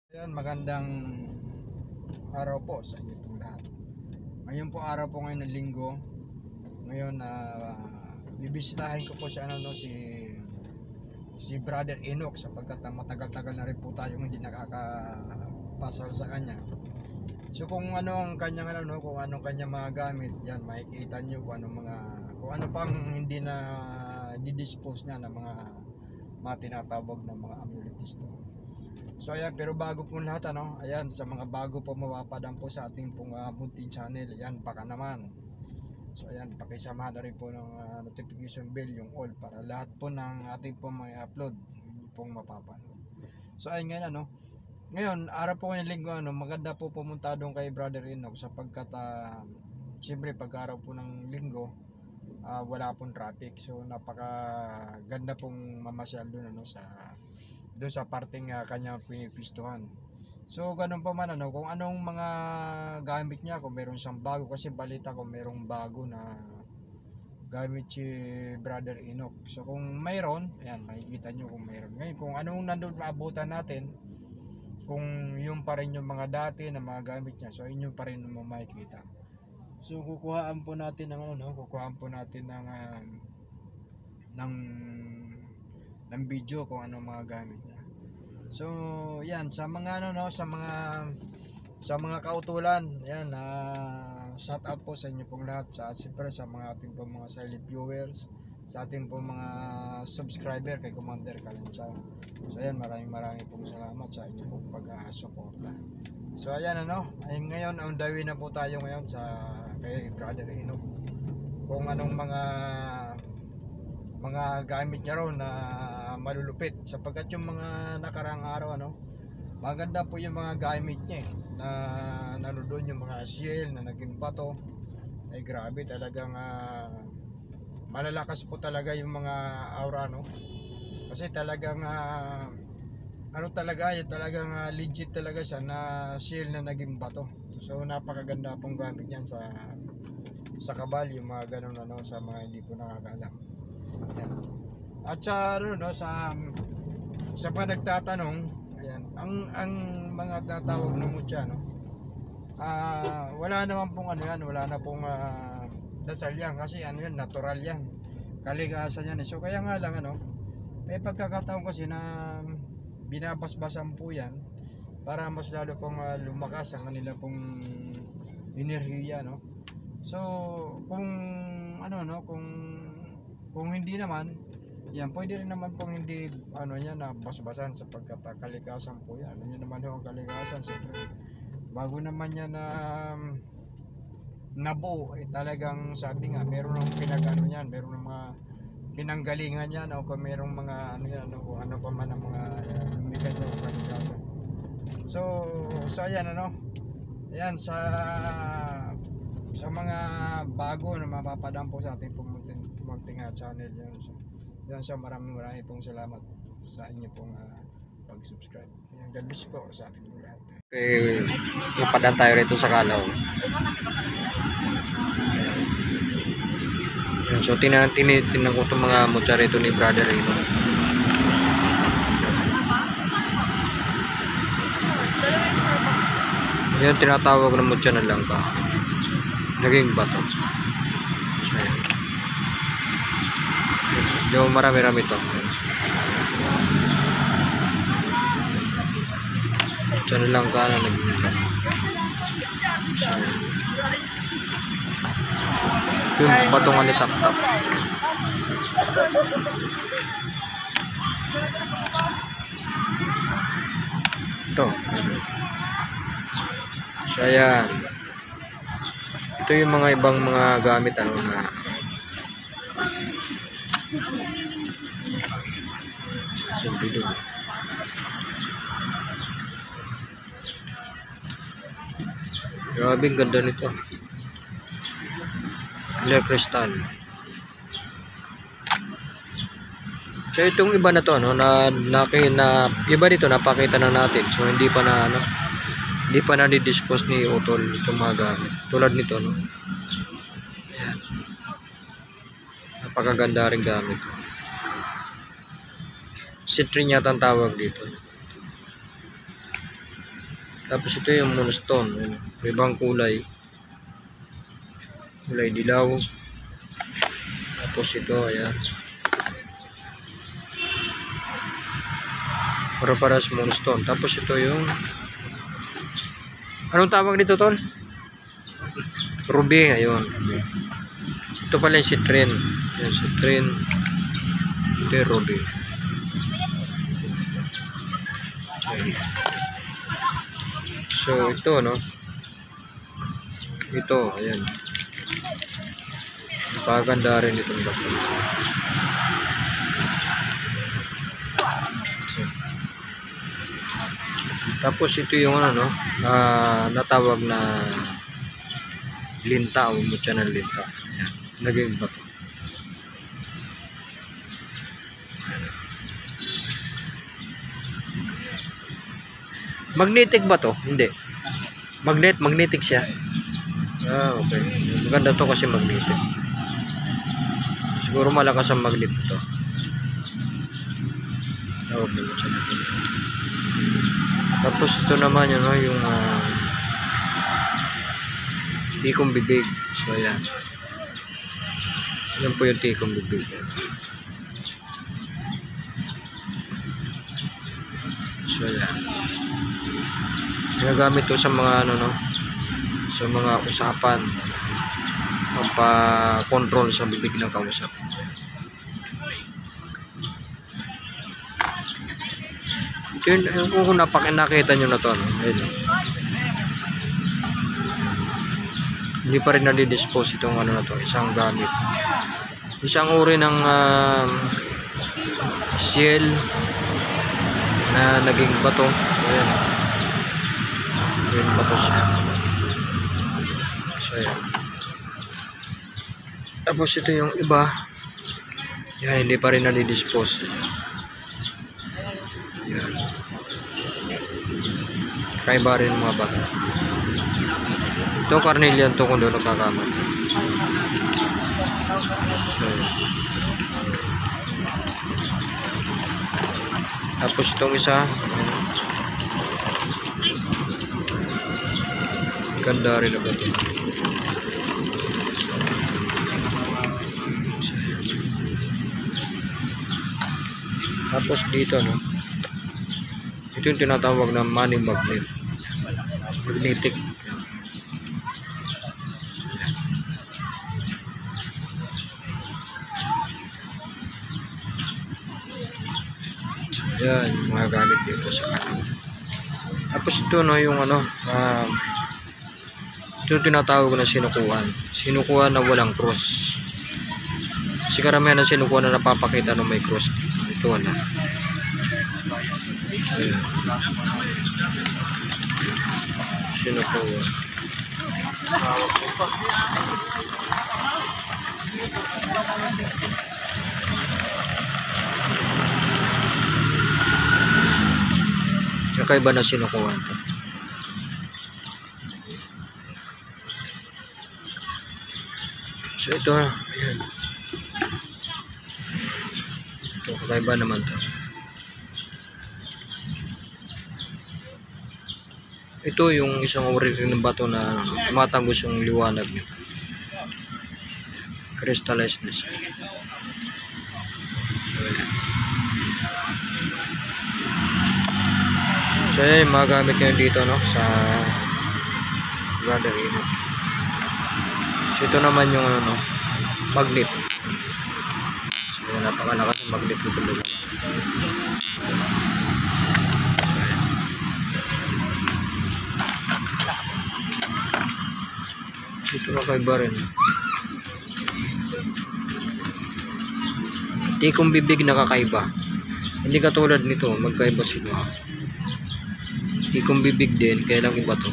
Ayan, magandang araw po sa inyo pong lahat. Ngayon po araw po ngayon ng linggo. Ngayon bibisitahin ko po si si Brother Enoch sapagkat matagal-tagal na rin po tayong hindi nakakapasal sa kanya. So kung ano ang kanyang kung anong kanyang mga gamit, yan makikita niyo kung ano pang hindi na didispose niya ng mga tinatawag na mga amenities to. So ayan, pero bago po lahat ayan, sa mga bago po mapapadaan po sa ating pong munting channel, ayan, baka naman. So ayan, pakisama na rin po ng notification bell, yung all, para lahat po ng ating pong mga upload hindi pong mapapanood. So ayan ngayon araw po ng linggo, maganda po pumunta doon kay Brother Enoch sapagkat siyempre pag araw po ng linggo wala pong traffic. So napakaganda pong mamasyal doon doon sa parting kanya pinipistuhan. So ganun pa man kung anong mga gamit niya, kung meron siyang bago, kasi balita ko merong bago na gamit si Brother Enoch. So kung mayroon, ayan, makikita nyo kung mayroon. Ngayon kung anong nandun maabutan natin, kung yun pa rin yung mga dati na mga gamit niya, so yun pa rin yung makikita. So kukuhaan po natin ng video kung ano mga gamit niya. So yan, sa mga sa mga kautulan, yan, shout out po sa inyo pong lahat, siyempre sa mga ating pong mga silent viewers, sa ating pong mga subscriber kay Commander Kalancha. So ayan, maraming pong salamat sa inyo pong pag-suporta. So ayan ay ngayon on the way na po tayo ngayon kay Brother Enoch. Kung anong mga gamit niya raw na malulupit, sapagkat yung mga nakarang araw maganda po yung mga gamit niya na nanodoon, yung mga shield na naging bato, ay grabe talagang malalakas po talaga yung mga aura kasi talagang talagang legit talaga siya na shield na naging bato. So napakaganda pong gamit niyan sa kabal, yung mga ganun sa mga hindi po nakakaalam. Ayan. At sa sa mga nagtatanong, ayan, ang mga tatawag ng mutya wala naman pong wala na pong dasal yan, kasi yan, natural yan, kalikasan yan. So kaya nga lang may pagkakataon kasi na binabasbasan po yan para mas lalo pong lumakas ang kanila pong enerhiya So kung kung hindi naman yan, pwede rin naman pong hindi na basbasan sapagkat kalikasan po yan. Yan naman ang kalikasan. Siyempre bago naman yan nabuo, talagang sabi nga meron ng yan, meron ng mga pinanggalingan yan, o kung merong mga kung ano pa man ang mga lumikan yung kalikasan. So ayan ayan, sa mga bago na mapapadaan po sa ating munting channel yan. So maraming pong salamat sa inyo pong pag-subscribe. Yan, God bless po sa ating lahat. Okay, ipadaan tayo rito sa Kalaw. Yan, so tinan ko itong mga mutya rito ni Brother Enoch. Yan, tinatawag na mutya na langka, naging bato. So medyo marami-rami ito. Mutya na langka na naging bato. So yung batongan ni tap-tap. Ito. So ayan, ito yung mga ibang mga gamit na grabe, ganda nito. Le Crystal. So itong iba na to na iba dito napakita na natin. So hindi pa na di-dispose ni Utol itong mga gamit. Tulad nito Ayan. Napakaganda rin gamit. Citrine yata ang tawag dito. Tapos ito yung moonstone. Ayan. Ibang kulay. Kulay dilaw. Tapos ito, ayan. Para sa moonstone. Tapos ito yung anong tawag dito, tol? Ruby, ayun. Ito pala yung citrine. Ayan, citrine. Ito yung ruby. Okay. So ito, no? Ito, ayan. Napakaganda rin itong bato. So, tapos ito yung ano, no? Natawag na linta o mutya ng linta. Ayan. Naging bato. Magnetic ba to? Hindi. Magnetic siya. Okay. Maganda to kasi magnetic. Siguro malakas ang magnet ito. Okay, tapos ito naman yun, no, yung tikong bibig. So ayan. Yan po yung tikong bibig. So ayan. Ginagamit to sa mga ano, no, sa mga usapan, pampa-control sa bibig ng kausap. Ito yung kung nakita nyo na to, no? Ayun, no? Hindi pa rin nadidispose itong ano na to, isang gamit, isang uri ng shell na naging bato. Ayan. Yung bato siya. So ayan. Tapos ito yung iba. Yan, hindi pa rin nadidispose. Yan. Kaiba rin mga bato. Ito carnelian to kung doon nagkakamali. So ayan. Tapos itong isa, ganda rin na bato. Tapos dito, no, ito yung tinatawag na money magnet, magnetic. Yan yung mga gamit dito sa kanila. Tapos ito, no, yung ano, ito yung tinatawag na sinukuan na walang cross. Kasi karamihan na sinukuan na napapakita na may cross. Ito na. Ayan. Sinukuan. Kakaiba na sinukuan to. So ito, ayan. Ito, kakaiba naman to. Ito yung isang uri ng bato na tumatagos yung liwanag nito. Crystallized na siya. So ayan. So ayan, magamit nyo dito, no, sa Brother Enoch. So ito naman yung ano, no, magnet. So napakalakas yung magnet nito talaga. So ito kakaiba rin. Tikong bibig na kakaiba. Hindi katulad nito, magkaiba sila. Tikong bibig din, kaya lang iba to.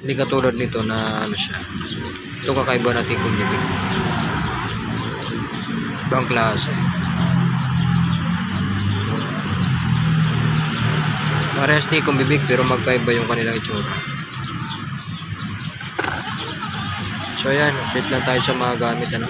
Hindi katulad nito na ano siya. Ito kakaiba na tikong bibig. Ibang klase. Parehas tikong bibig pero magkaiba yung kanilang itsura. So ayan, update lang tayo sa mga gamit, ano.